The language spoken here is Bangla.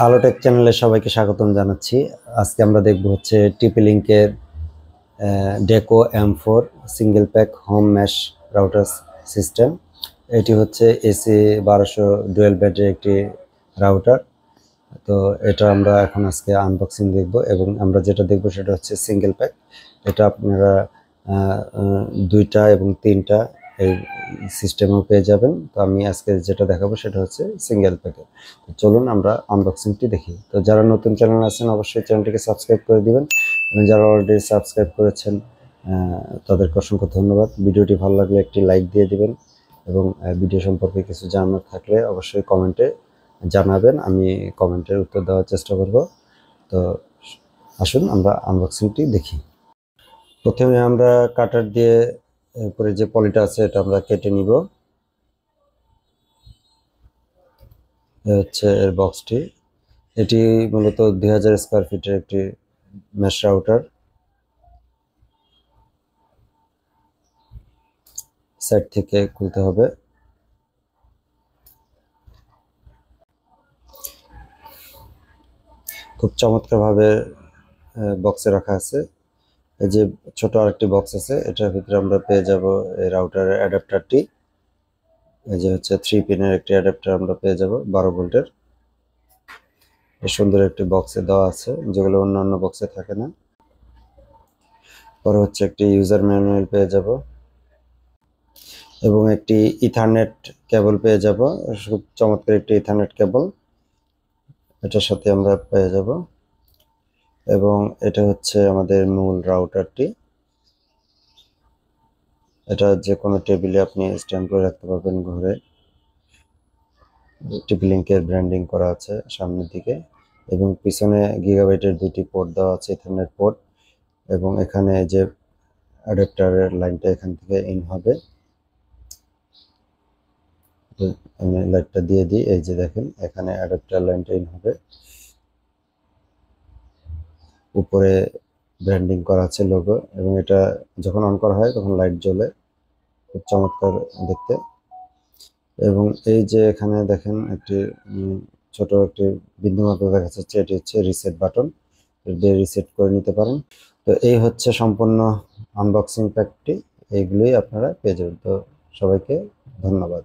আলোটেক চ্যানেলে সবাইকে স্বাগতম জানাচ্ছি। আজকে আমরা দেখব হচ্ছে TP-Link-এর ডেকো M4 single pack home mash router system. এটি হচ্ছে AC 1200 ডুয়েল ব্যাটারি একটি রাউটার। তো এটা আমরা এখন আজকে আনবক্সিং দেখব এবং আমরা যেটা দেখব সেটা হচ্ছে সিঙ্গেল প্যাক। এটা আপনারা 2টা এবং 3টা এই সিস্টেমেও পেয়ে যাবেন। তো আমি আজকে যেটা দেখাবো সেটা হচ্ছে সিঙ্গেল প্যাকে। তো চলুন আমরা আনবক্সিংটি দেখি। তো যারা নতুন চ্যানেল আছেন অবশ্যই চ্যানেলটিকে সাবস্ক্রাইব করে দিবেন এবং যারা অলরেডি সাবস্ক্রাইব করেছেন তাদেরকে অসংখ্য ধন্যবাদ। ভিডিওটি ভালো লাগলে একটি লাইক দিয়ে দিবেন এবং ভিডিও সম্পর্কে কিছু জানার থাকলে অবশ্যই কমেন্টে জানাবেন, আমি কমেন্টের উত্তর দেওয়ার চেষ্টা করব। তো আসুন আমরা আনবক্সিংটি দেখি। প্রথমে আমরা কাটার দিয়ে উপরে যে পলিটা আছে এটা আমরা কেটে নিব। হচ্ছে এর বক্সটি। এটি মূলত 2000 স্কয়ার ফিটের একটি মেশ রাউটার। সাইড থেকে খুলতে হবে। খুব চমৎকারভাবে বক্সে রাখা আছে। এই যে ছোট আরেকটি বক্স আছে, এটার ভিতরে আমরা পেয়ে যাব এই রাউটারের অ্যাডাপ্টারটি। এই যে হচ্ছে 3 পিনের একটি অ্যাডাপ্টার আমরা পেয়ে যাব 12 ভোল্টের। এই সুন্দর একটি বক্সে দেওয়া আছে, যেগুলো অন্যান্য বক্সে থাকে না। পরে হচ্ছে একটি ইউজার ম্যানুয়াল পেয়ে যাব এবং একটি ইথারনেট কেবল পেয়ে যাব। খুব চমৎকার একটি ইথারনেট কেবল এটার সাথে আমরা পেয়ে যাব এবং এটা হচ্ছে আমাদের মূল রাউটারটি। এটা যে কোনো টেবিলে আপনি স্ট্যান্ড করে রাখতে পারবেন ঘরে। TP-Link-এর ব্র্যান্ডিং করা আছে সামনের দিকে এবং পিছনে গিগাবাইটের 2টি পোর্ট দেওয়া আছে, ইথারনেট পোর্ট। এবং এখানে যে অ্যাডাপ্টারের লাইনটা এখান থেকে ইন হবে। আমি লাইটটা দিয়ে দিই। এই যে দেখেন এখানে অ্যাডাপ্টার লাইনটা ইন হবে। উপরে ব্র্যান্ডিং করা আছে লোগো এবং এটা যখন অন করা হয় তখন লাইট জ্বলে, খুব চমৎকার দেখতে। এবং এই যে এখানে দেখেন একটি ছোট একটি বিন্দু মতো দেখা যাচ্ছে, এটি হচ্ছে রিসেট বাটন, দিয়ে রিসেট করে নিতে পারেন। তো এই হচ্ছে সম্পূর্ণ আনবক্সিং প্যাকটি। এইগুলোই আপনারা পেয়ে যাবেন। তো সবাইকে ধন্যবাদ।